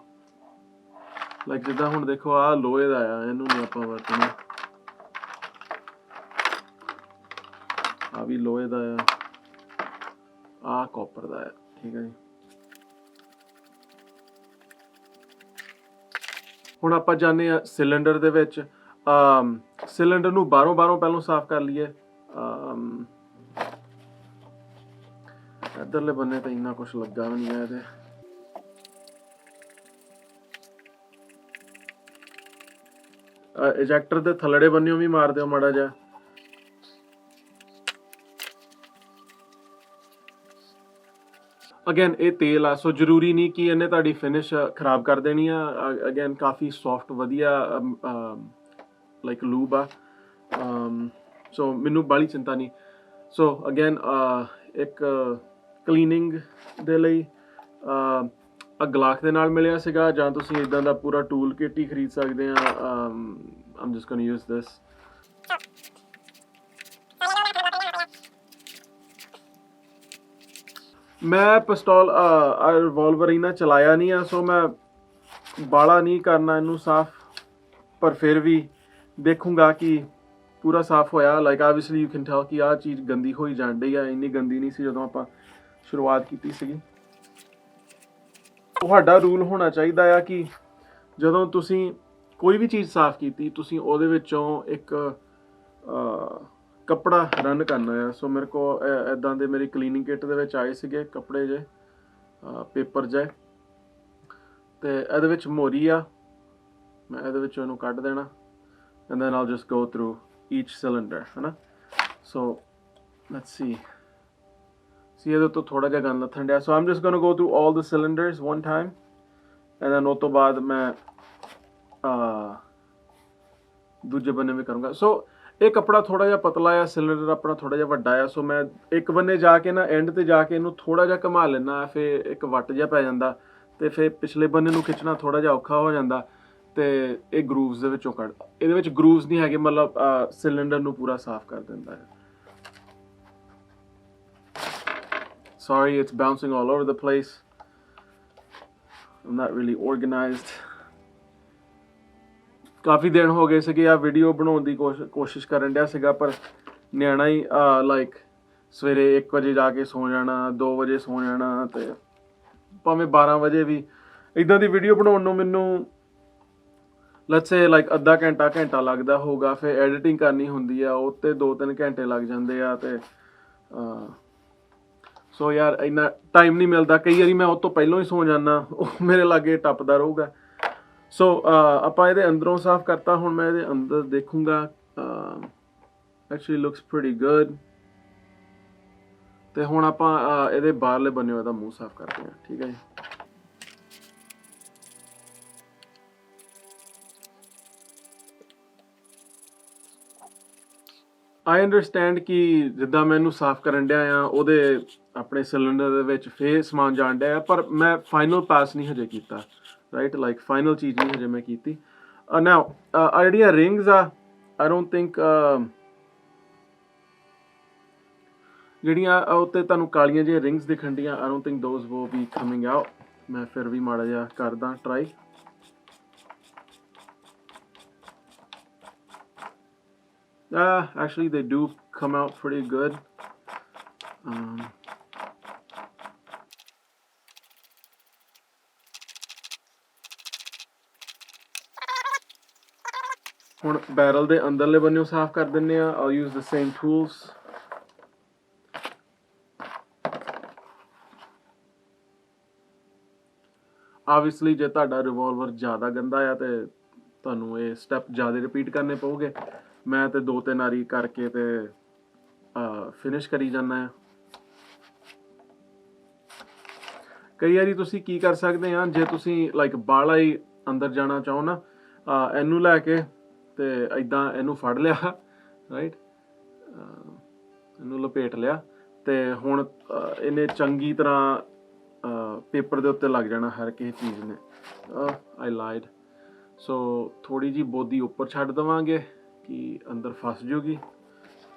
like ਜਿੱਦਾਂ ਹੁਣ ਦੇਖੋ ਆਹ ਲੋਹੇ ਦਾ ਆ, ਇਹਨੂੰ ਨਹੀਂ ਆਪਾਂ ਵਰਤਣਾ। ਆਹ ਵੀ ਲੋਹੇ ਦਾ ਆ, ਆਹ ਕਾਪਰ ਦਾ ਆ, ਠੀਕ ਹੈ ਜੀ। ਹੁਣ ਆਪਾਂ ਜਾਂਦੇ ਆ ਸਿਲੰਡਰ ਦੇ ਵਿੱਚ। ਸਿਲੰਡਰ ਨੂੰ ਬਾਹਰੋਂ ਪਹਿਲਾਂ ਸਾਫ਼ ਕਰ ਲਈਏ। ਇੱਧਰਲੇ ਬੰਨੇ ਤਾਂ ਇੰਨਾ ਕੁਛ ਲੱਗਾ ਵੀ ਨਹੀਂ ਹੈ ਇਹਦੇ। ਇਜੈਕਟਰ ਦੇ ਥੱਲੜੇ ਬੰਨਿਓ ਵੀ ਮਾਰ ਦਿਓ ਮਾੜਾ ਜਿਹਾ। ਅਗੇਨ ਇਹ ਤੇਲ ਆ, ਸੋ ਜ਼ਰੂਰੀ ਨਹੀਂ ਕਿ ਇਹਨੇ ਤੁਹਾਡੀ ਫਿਨਿਸ਼ ਖਰਾਬ ਕਰ ਦੇਣੀ ਆ। ਅਗੇਨ ਕਾਫੀ ਸੌਫਟ ਵਧੀਆ ਲਾਈਕ ਲੂਬ ਆ, ਸੋ ਮੈਨੂੰ ਬਾਹਲੀ ਚਿੰਤਾ ਨਹੀਂ। ਸੋ ਅਗੇਨ ਇੱਕ ਕਲੀਨਿੰਗ ਦੇ ਲਈ ਗਲਾਕ ਦੇ ਨਾਲ ਮਿਲਿਆ ਸੀਗਾ, ਜਾਂ ਤੁਸੀਂ ਇੱਦਾਂ ਦਾ ਪੂਰਾ ਟੂਲ ਕਿਟ ਹੀ ਖਰੀਦ ਸਕਦੇ ਆ। I'm just gonna use this. ਮੈਂ ਪਿਸਤੌਲ ਰਿਵੋਲਵਰ ਇਹਨਾਂ ਚਲਾਇਆ ਨਹੀਂ ਆ, ਸੋ ਮੈਂ ਬਾਲਾ ਨਹੀਂ ਕਰਨਾ ਇਹਨੂੰ ਸਾਫ਼, ਪਰ ਫਿਰ ਵੀ ਦੇਖੂੰਗਾ ਕਿ ਪੂਰਾ ਸਾਫ਼ ਹੋਇਆ। Like obviously you can tell ਕਿ ਆਹ ਚੀਜ਼ ਗੰਦੀ ਹੋਈ ਜਾਣ ਡਈ ਆ, ਇੰਨੀ ਗੰਦੀ ਨਹੀਂ ਸੀ ਜਦੋਂ ਆਪਾਂ ਸ਼ੁਰੂਆਤ ਕੀਤੀ ਸੀਗੀ। ਤੁਹਾਡਾ ਰੂਲ ਹੋਣਾ ਚਾਹੀਦਾ ਆ ਕਿ ਜਦੋਂ ਤੁਸੀਂ ਕੋਈ ਵੀ ਚੀਜ਼ ਸਾਫ਼ ਕੀਤੀ, ਤੁਸੀਂ ਉਹਦੇ ਵਿੱਚੋਂ ਇੱਕ ਕੱਪੜਾ ਰਨ ਕਰਨਾ ਆ। ਸੋ ਮੇਰੇ ਕੋਲ ਇੱਦਾਂ ਦੇ ਮੇਰੀ ਕਲੀਨਿੰਗ ਕਿੱਟ ਦੇ ਵਿੱਚ ਆਏ ਸੀਗੇ ਕੱਪੜੇ ਜੇ, ਪੇਪਰ ਜੇ, ਤੇ ਇਹਦੇ ਵਿੱਚ ਮੋਰੀ ਆ। ਮੈਂ ਇਹਦੇ ਵਿੱਚੋਂ ਇਹਨੂੰ ਕੱਢ ਦੇਣਾ, and then I'll just go through each cylinder, ਹੈ ਨਾ। ਸੋ ਲੈਟਸ ਸੀ ਇਹਦੇ ਤੋਂ ਥੋੜ੍ਹਾ ਜਿਹਾ ਗੰਦ ਲੱਥਣ ਡਿਆ। So I'm just gonna go through all the cylinders one time, and then ਉਹ ਤੋਂ ਬਾਅਦ ਮੈਂ ਦੂਜੇ ਬੰਨੇ ਵੀ ਕਰੂੰਗਾ। ਸੋ ਇਹ ਕੱਪੜਾ ਥੋੜਾ ਜਿਹਾ ਪਤਲਾ ਆ, ਸਿਲੰਡਰ ਆਪਣਾ ਥੋੜਾ ਜਿਹਾ ਵੱਡਾ ਆ। ਸੋ ਮੈਂ ਇੱਕ ਬੰਨੇ ਜਾ ਕੇ ਨਾ ਐਂਡ ਤੇ ਜਾ ਕੇ ਇਹਨੂੰ ਥੋੜਾ ਜਿਹਾ ਘੁਮਾ ਲੈਣਾ, ਫਿਰ ਇੱਕ ਵੱਟ ਜਿਹਾ ਪੈ ਜਾਂਦਾ, ਤੇ ਫਿਰ ਪਿਛਲੇ ਬੰਨੇ ਨੂੰ ਖਿੱਚਣਾ ਥੋੜਾ ਜਿਹਾ ਔਖਾ ਹੋ ਜਾਂਦਾ, ਤੇ ਇਹ ਗਰੂਵਸ ਦੇ ਵਿੱਚੋਂ ਕੱਢ, ਇਹਦੇ ਵਿੱਚ ਗਰੂਵਸ ਨਹੀਂ ਹੈਗੇ, ਮਤਲਬ ਸਿਲੰਡਰ ਨੂੰ ਪੂਰਾ ਸਾਫ਼ ਕਰ ਦਿੰਦਾ ਹੈ। Sorry, it's bouncing all over the place. I'm not really organized. ਕਾਫੀ ਦਿਨ ਹੋ ਗਏ ਸੀਗੇ ਆ ਵੀਡੀਓ ਬਣਾਉਣ ਦੀ ਕੋਸ਼ਿਸ਼ ਕਰਨ ਡਿਆ ਸੀਗਾ, ਪਰ ਨਿਆਣਾ ਹੀ ਲਾਈਕ ਸਵੇਰੇ 1 ਵਜੇ ਜਾ ਕੇ ਸੌ ਜਾਣਾ, 2 ਵਜੇ ਸੌ ਜਾਣਾ, ਤੇ ਭਾਵੇਂ 12 ਵਜੇ ਵੀ। ਇੱਦਾਂ ਦੀ ਵੀਡੀਓ ਬਣਾਉਣ ਨੂੰ ਮੈਨੂੰ ਲੈਟਸ ਸੇ ਲਾਈਕ ਅੱਧਾ ਘੰਟਾ ਲੱਗਦਾ ਹੋਊਗਾ, ਫਿਰ ਐਡੀਟਿੰਗ ਕਰਨੀ ਹੁੰਦੀ ਆ, ਉਹ 'ਤੇ 2-3 ਘੰਟੇ ਲੱਗ ਜਾਂਦੇ ਆ, ਤੇ ਸੋ ਯਾਰ ਇੰਨਾ ਟਾਈਮ ਨਹੀਂ ਮਿਲਦਾ। ਕਈ ਵਾਰੀ ਮੈਂ ਉਹ ਤੋਂ ਪਹਿਲਾਂ ਹੀ ਸੌ ਜਾਂਦਾ, ਉਹ ਮੇਰੇ ਲਾਗੇ ਟੱਪਦਾ ਰਹੂਗਾ। ਸੋ ਆਪਾਂ ਇਹਦੇ ਅੰਦਰੋਂ ਸਾਫ਼ ਕਰਤਾ, ਹੁਣ ਮੈਂ ਇਹਦੇ ਅੰਦਰ ਦੇਖੂੰਗਾ। Actually looks pretty good. ਤੇ ਹੁਣ ਆਪਾਂ ਇਹਦੇ ਬਾਹਰਲੇ ਬੰਨਿਓ ਇਹਦਾ ਮੂੰਹ ਸਾਫ਼ ਕਰਦੇ ਹਾਂ, ਠੀਕ ਹੈ ਜੀ। ਆਈ ਅੰਡਰਸਟੈਂਡ ਕਿ ਜਿੱਦਾਂ ਮੈਂ ਇਹਨੂੰ ਸਾਫ਼ ਕਰਨ ਡਿਆ ਆ, ਉਹਦੇ ਆਪਣੇ ਸਿਲੰਡਰ ਦੇ ਵਿੱਚ ਫੇਰ ਸਮਾਨ ਜਾਣ ਡਿਆ, ਪਰ ਮੈਂ ਫਾਈਨਲ ਪਾਸ ਨਹੀਂ ਹਜੇ ਕੀਤਾ, ਰਾਈਟ, ਲਾਈਕ ਫਾਈਨਲ ਚੀਜ਼ ਨਹੀਂ ਹਜੇ ਮੈਂ ਕੀਤੀ। ਨਾਓ ਜਿਹੜੀਆਂ ਰਿੰਗਸ ਆ, ਆਈ ਡੋਂਟ ਥਿੰਕ ਜਿਹੜੀਆਂ ਉੱਤੇ ਤੁਹਾਨੂੰ ਕਾਲੀਆਂ ਜਿਹੀਆਂ ਰਿੰਗਸ ਦਿਖਣ ਡੀਆਂ, ਆਈ don't think those will be coming out. ਮੈਂ ਫਿਰ ਵੀ ਮਾੜਾ ਜਿਹਾ ਕਰਦਾ try. Actually they do come out pretty good. ਹੁਣ ਬੈਰਲ ਦੇ ਅੰਦਰਲੇ ਬੰਨਿਓ ਸਾਫ਼ ਕਰ ਦਿੰਨੇ ਆ। I'll use the same tools. Obviously ਜੇ ਤੁਹਾਡਾ ਰਿਵੋਲਵਰ ਜ਼ਿਆਦਾ ਗੰਦਾ ਆ ਤੇ ਤੁਹਾਨੂੰ ਇਹ ਸਟੈਪ ਜ਼ਿਆਦਾ ਰਿਪੀਟ ਕਰਨੇ ਪਊਗੇ। ਮੈਂ ਤੇ 2-3 ਵਾਰੀ ਕਰਕੇ ਤੇ ਫਿਨਿਸ਼ ਕਰੀ ਜਾਂਦਾ ਆ। ਕਈ ਵਾਰੀ ਤੁਸੀਂ ਕੀ ਕਰ ਸਕਦੇ ਆ, ਜੇ ਤੁਸੀਂ ਲਾਈਕ ਬਾਹਲਾ ਹੀ ਅੰਦਰ ਜਾਣਾ ਚਾਹੋ ਨਾ, ਇਹਨੂੰ ਲੈ ਕੇ ਤੇ ਇਦਾਂ ਇਹਨੂੰ ਫੜ ਲਿਆ, ਰਾਈਟ, ਇਹਨੂੰ ਲਪੇਟ ਲਿਆ ਤੇ ਹੁਣ ਇਹਨੇ ਚੰਗੀ ਤਰ੍ਹਾਂ ਪੇਪਰ ਦੇ ਉੱਤੇ ਲੱਗ ਜਾਣਾ ਹਰ ਕਿਸੇ ਚੀਜ਼ ਨੇ। ਆਈ ਲਾਈਡ। ਸੋ ਥੋੜੀ ਜਿਹੀ ਬੋਦੀ ਉੱਪਰ ਛੱਡ ਦੇਵਾਂਗੇ ਕਿ ਅੰਦਰ ਫਸ ਜੂਗੀ,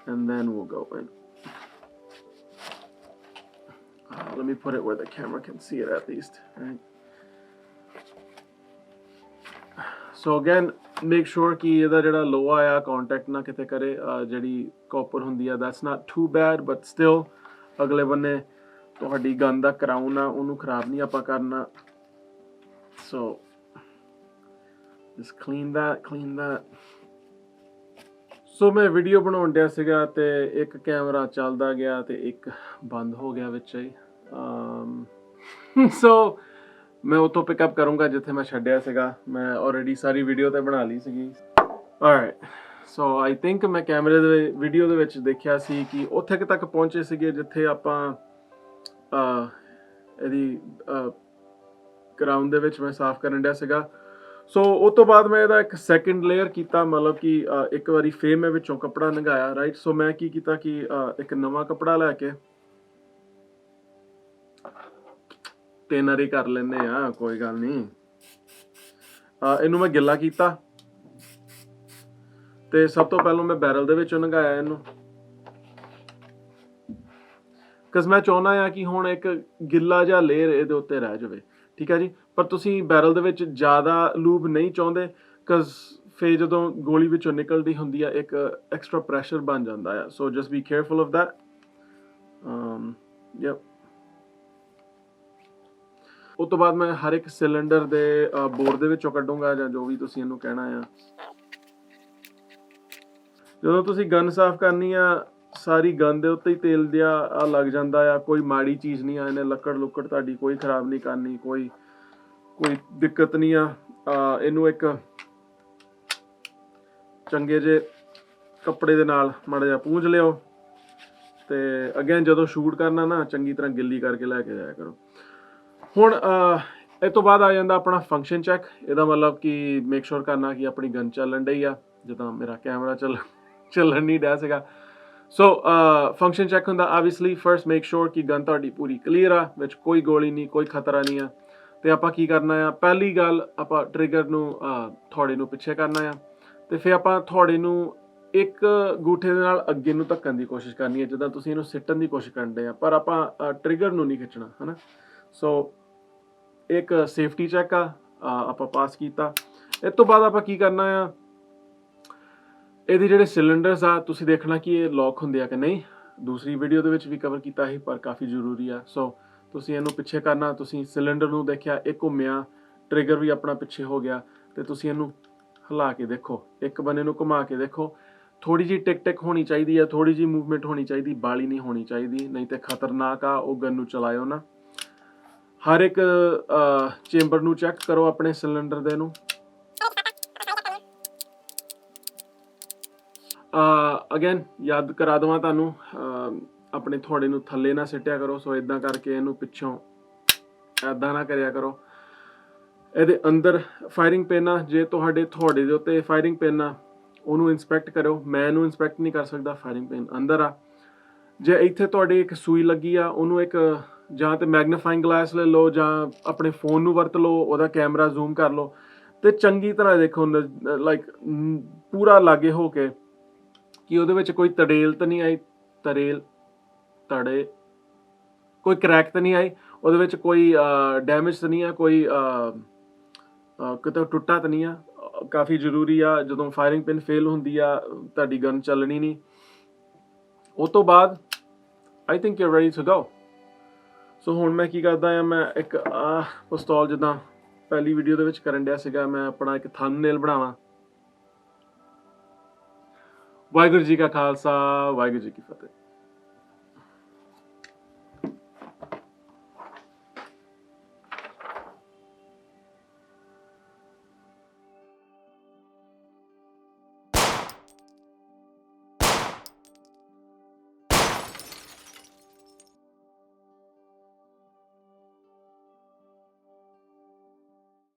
and then we'll go in. Let me put it where the camera can see it at least, right? So again, make sure ਕਿ ਇਹਦਾ ਜਿਹੜਾ ਲੋਹਾ ਆ ਕੰਟੈਕਟ ਨਾ ਕਿਤੇ ਕਰੇ। ਜਿਹੜੀ ਕਾਪਰ ਹੁੰਦੀ ਆ, that's not too bad, but still ਅਗਲੇ ਬੰਨੇ ਤੁਹਾਡੀ ਗਨ ਦਾ ਕਰਾਊਨ ਆ ਉਹਨੂੰ ਖਰਾਬ ਨਹੀਂ ਆਪਾਂ ਕਰਨਾ। So just clean that. ਸੋ ਮੈਂ ਵੀਡੀਓ ਬਣਾਉਣ ਡਿਆ ਸੀਗਾ ਤੇ ਇੱਕ ਕੈਮਰਾ ਚੱਲਦਾ ਗਿਆ ਤੇ ਇੱਕ ਬੰਦ ਹੋ ਗਿਆ ਵਿੱਚ ਹੀ। ਸੋ ਮੈਂ ਉੱਥੋਂ ਪਿਕਅਪ ਕਰੂੰਗਾ ਜਿੱਥੇ ਮੈਂ ਛੱਡਿਆ ਸੀਗਾ। ਮੈਂ ਆਲਰੇਡੀ ਸਾਰੀ ਵੀਡੀਓ ਤੇ ਬਣਾ ਲਈ ਸੀਗੀ। ਆਲਰਾਈਟ, ਸੋ ਆਈ ਥਿੰਕ ਮੈਂ ਕੈਮਰੇ ਦੇ ਵੀਡੀਓ ਦੇ ਵਿੱਚ ਦੇਖਿਆ ਸੀ ਕਿ ਉੱਥੇ ਤੱਕ ਪਹੁੰਚੇ ਸੀਗੇ ਜਿੱਥੇ ਆਪਾਂ ਇਹਦੀ ਗਰਾਊਂਡ ਦੇ ਵਿੱਚ ਮੈਂ ਸਾਫ਼ ਕਰਨ ਡਿਆ ਸੀਗਾ। ਸੋ ਉਸ ਤੋਂ ਬਾਅਦ ਮੈਂ ਇਹਦਾ ਇੱਕ ਸੈਕਿੰਡ ਲੇਅਰ ਕੀਤਾ, ਮਤਲਬ ਕਿ ਇੱਕ ਵਾਰੀ ਫੇਰ ਮੈਂ ਵਿੱਚੋਂ ਕੱਪੜਾ ਲੰਘਾਇਆ, ਰਾਈਟ। ਸੋ ਮੈਂ ਕੀ ਕੀਤਾ ਕਿ ਇੱਕ ਨਵਾਂ ਕੱਪੜਾ ਲੈ ਕੇ 3 ਵਾਰੀ ਕਰ ਲੈਂਦੇ ਆ, ਕੋਈ ਗੱਲ ਨਹੀਂ। ਇਹਨੂੰ ਮੈਂ ਗਿੱਲਾ ਕੀਤਾ ਤੇ ਸਭ ਤੋਂ ਪਹਿਲਾਂ ਮੈਂ ਬੈਰਲ ਦੇ ਵਿੱਚੋਂ ਲੰਘਾਇਆ ਇਹਨੂੰ, ਕਿਉਂਕਿ ਮੈਂ ਚਾਹੁੰਦਾ ਆ ਕਿ ਹੁਣ ਇੱਕ ਗਿੱਲਾ ਜਿਹਾ ਲੇਅਰ ਇਹਦੇ ਉੱਤੇ ਰਹਿ ਜਾਵੇ, ਠੀਕ ਹੈ ਜੀ। ਪਰ ਤੁਸੀਂ ਬੈਰਲ ਦੇ ਵਿੱਚ ਜ਼ਿਆਦਾ ਲੂਬ ਨਹੀਂ ਚਾਹੁੰਦੇ, ਕਿਉਂਕਿ ਫੇਰ ਜਦੋਂ ਗੋਲੀ ਵਿੱਚੋਂ ਨਿਕਲਦੀ ਹੁੰਦੀ ਆ ਇੱਕ ਐਕਸਟਰਾ ਪ੍ਰੈਸ਼ਰ ਬਣ ਜਾਂਦਾ ਆ। So just be careful of that. Yup. ਉਸ ਤੋਂ ਬਾਅਦ ਮੈਂ ਹਰ ਇੱਕ ਸਿਲੰਡਰ ਦੇ ਬੋਰ ਦੇ ਵਿੱਚੋਂ ਕੱਢੂੰਗਾ, ਜਾਂ ਜੋ ਵੀ ਤੁਸੀਂ ਇਹਨੂੰ ਕਹਿਣਾ ਆ। ਜਦੋਂ ਤੁਸੀਂ ਗਨ ਸਾਫ਼ ਕਰਨੀ ਆ, ਸਾਰੀ ਗਨ ਦੇ ਉੱਤੇ ਹੀ ਤੇਲ ਦਿਆ ਲੱਗ ਜਾਂਦਾ ਆ। ਕੋਈ ਮਾੜੀ ਚੀਜ਼ ਨਹੀਂ ਆ, ਇਹਨੇ ਲੱਕੜ ਲੁੱਕੜ ਤੁਹਾਡੀ ਕੋਈ ਖਰਾਬ ਨਹੀਂ ਕਰਨੀ, ਕੋਈ ਦਿੱਕਤ ਨਹੀਂ ਆ। ਇਹਨੂੰ ਇੱਕ ਚੰਗੇ ਜਿਹੇ ਕੱਪੜੇ ਦੇ ਨਾਲ ਮਾੜਾ ਜਿਹਾ ਪੂੰਝ ਲਿਓ ਤੇ ਅਗੇਨ ਜਦੋਂ ਸ਼ੂਟ ਕਰਨਾ ਨਾ, ਚੰਗੀ ਤਰ੍ਹਾਂ ਗਿੱਲੀ ਕਰਕੇ ਲੈ ਕੇ ਜਾਇਆ ਕਰੋ। ਹੁਣ ਇਹ ਤੋਂ ਬਾਅਦ ਆ ਜਾਂਦਾ ਆਪਣਾ ਫੰਕਸ਼ਨ ਚੈੱਕ। ਇਹਦਾ ਮਤਲਬ ਕਿ ਮੇਕ ਸ਼ੋਰ ਕਰਨਾ ਕਿ ਆਪਣੀ ਗਨ ਚੱਲਣ ਡਈ ਆ, ਜਿੱਦਾਂ ਮੇਰਾ ਕੈਮਰਾ ਚੱਲਣ ਨਹੀਂ ਡਿਆ ਸੀਗਾ। ਸੋ ਫੰਕਸ਼ਨ ਚੈੱਕ ਹੁੰਦਾ ਆਬਵੀਅਸਲੀ ਫਰਸਟ ਮੇਕ ਸ਼ੋਰ ਕਿ ਗਨ ਤੁਹਾਡੀ ਪੂਰੀ ਕਲੀਅਰ ਆ, ਵਿੱਚ ਕੋਈ ਗੋਲੀ ਨਹੀਂ, ਕੋਈ ਖਤਰਾ ਨਹੀਂ ਆ। ਤੇ ਆਪਾਂ ਕੀ ਕਰਨਾ ਆ, ਪਹਿਲੀ ਗੱਲ ਆਪਾਂ ਟ੍ਰਿਗਰ ਨੂੰ ਥੋੜੇ ਨੂੰ ਪਿੱਛੇ ਕਰਨਾ ਆ ਤੇ ਫਿਰ ਆਪਾਂ ਥੋੜੇ ਨੂੰ ਇੱਕ ਗੂਠੇ ਦੇ ਨਾਲ ਅੱਗੇ ਨੂੰ ਧੱਕਣ ਦੀ ਕੋਸ਼ਿਸ਼ ਕਰਨੀ ਹੈ, ਜਿੱਦਾਂ ਤੁਸੀਂ ਇਹਨੂੰ ਸਿੱਟਣ ਦੀ ਕੋਸ਼ਿਸ਼ ਕਰਦੇ ਆ, ਪਰ ਆਪਾਂ ਟ੍ਰਿਗਰ ਨੂੰ ਨਹੀਂ ਖਿੱਚਣਾ, ਹੈ ਨਾ। ਸੋ ਇੱਕ ਸੇਫਟੀ ਚੈੱਕ ਆ ਆਪਾਂ ਪਾਸ ਕੀਤਾ। ਇਸ ਤੋਂ ਬਾਅਦ ਆਪਾਂ ਕੀ ਕਰਨਾ ਆ, ਇਹਦੇ ਜਿਹੜੇ ਸਿਲੰਡਰਸ ਆ ਤੁਸੀਂ ਦੇਖਣਾ ਕਿ ਇਹ ਲੌਕ ਹੁੰਦੇ ਆ ਕਿ ਨਹੀਂ। ਦੂਸਰੀ ਵੀਡੀਓ ਦੇ ਵਿੱਚ ਵੀ ਕਵਰ ਕੀਤਾ ਸੀ, ਪਰ ਕਾਫੀ ਜ਼ਰੂਰੀ ਆ। ਸੋ ਤੁਸੀਂ ਇਹਨੂੰ ਪਿੱਛੇ ਕਰਨਾ, ਤੁਸੀਂ ਸਿਲੰਡਰ ਨੂੰ ਦੇਖਿਆ, ਇਹ ਘੁੰਮਿਆ, ਟ੍ਰਿਗਰ ਵੀ ਆਪਣਾ ਪਿੱਛੇ ਹੋ ਗਿਆ ਤੇ ਤੁਸੀਂ ਇਹਨੂੰ ਹਿਲਾ ਕੇ ਦੇਖੋ, ਇੱਕ ਬੰਨੇ ਨੂੰ ਘੁਮਾ ਕੇ ਦੇਖੋ। ਥੋੜੀ ਜਿਹੀ ਟਿਕ ਹੋਣੀ ਚਾਹੀਦੀ ਆ, ਥੋੜੀ ਜਿਹੀ ਮੂਵਮੈਂਟ ਹੋਣੀ ਚਾਹੀਦੀ, ਬਾਲੀ ਨਹੀਂ ਹੋਣੀ ਚਾਹੀਦੀ, ਨਹੀਂ ਤੇ ਖਤਰਨਾਕ ਆ। ਉਹ ਗਨ ਨੂੰ ਚਲਾਇਓ ਨਾ। ਹਰ ਇੱਕ ਚੇਂਬਰ ਨੂੰ ਚੈੱਕ ਕਰੋ ਆਪਣੇ ਸਿਲੰਡਰ ਦੇ ਨੂੰ। ਅਗੇਨ ਯਾਦ ਕਰਾ ਦੇਵਾਂ ਤੁਹਾਨੂੰ, ਆਪਣੇ ਥੋੜੇ ਨੂੰ ਥੱਲੇ ਨਾ ਸਿੱਟਿਆ ਕਰੋ। ਸੋ ਇਦਾਂ ਕਰਕੇ ਇਹਨੂੰ ਪਿੱਛੋਂ ਇੱਦਾਂ ਨਾ ਕਰਿਆ ਕਰੋ। ਇਹਦੇ ਅੰਦਰ ਫਾਇਰਿੰਗ ਪਿਨ ਆ, ਜੇ ਤੁਹਾਡੇ ਥੋੜੇ ਦੇ ਉੱਤੇ ਫਾਇਰਿੰਗ ਪਿਨ ਆ ਉਹਨੂੰ ਇੰਸਪੈਕਟ ਕਰੋ। ਮੈਂ ਇਹਨੂੰ ਇੰਸਪੈਕਟ ਨਹੀਂ ਕਰ ਸਕਦਾ, ਫਾਇਰਿੰਗ ਪਿਨ ਅੰਦਰ ਆ। ਜੇ ਇੱਥੇ ਤੁਹਾਡੀ ਇੱਕ ਸੂਈ ਲੱਗੀ ਆ ਉਹਨੂੰ ਇੱਕ ਜਾਂ ਤੇ ਮੈਗਨੀਫਾਈਂਗ ਗਲਾਸ ਲੈ ਲਓ ਜਾਂ ਆਪਣੇ ਫੋਨ ਨੂੰ ਵਰਤ ਲਓ, ਉਹਦਾ ਕੈਮਰਾ ਜ਼ੂਮ ਕਰ ਲਓ ਤੇ ਚੰਗੀ ਤਰ੍ਹਾਂ ਦੇਖੋ ਲਾਈਕ ਪੂਰਾ ਲਾਗੇ ਹੋ ਕੇ ਕਿ ਉਹਦੇ ਵਿੱਚ ਕੋਈ ਤੜੇਲ ਤਾਂ ਨਹੀਂ ਆਈ, ਕੋਈ ਕਰੈਕ ਤਾਂ ਨਹੀਂ ਆਈ, ਉਹਦੇ ਵਿੱਚ ਕੋਈ ਡੈਮੇਜ ਤਾਂ ਨਹੀਂ ਆ, ਕੋਈ ਕਿਤੇ ਟੁੱਟਾ ਤਾਂ ਨਹੀਂ ਆ। ਕਾਫੀ ਜ਼ਰੂਰੀ ਆ, ਜਦੋਂ ਫਾਇਰਿੰਗ ਪਿਨ ਫੇਲ ਹੁੰਦੀ ਆ ਤੁਹਾਡੀ ਗਨ ਚੱਲਣੀ ਨਹੀਂ। ਉਹ ਤੋਂ ਬਾਅਦ I think you are ready to go. So ਹੁਣ ਮੈਂ ਕੀ ਕਰਦਾ ਆ, ਮੈਂ ਇੱਕ ਪਿਸਤੌਲ ਜਿੱਦਾਂ ਪਹਿਲੀ ਵੀਡੀਓ ਦੇ ਵਿੱਚ ਕਰਨ ਡਿਆ ਸੀਗਾ, ਮੈਂ ਆਪਣਾ ਇੱਕ ਥੰਬਨੇਲ ਬਣਾਵਾਂ। ਵਾਹਿਗੁਰੂ ਜੀ ਕਾ ਖਾਲਸਾ, ਵਾਹਿਗੁਰੂ ਜੀ ਕੀ ਫਤਿਹ।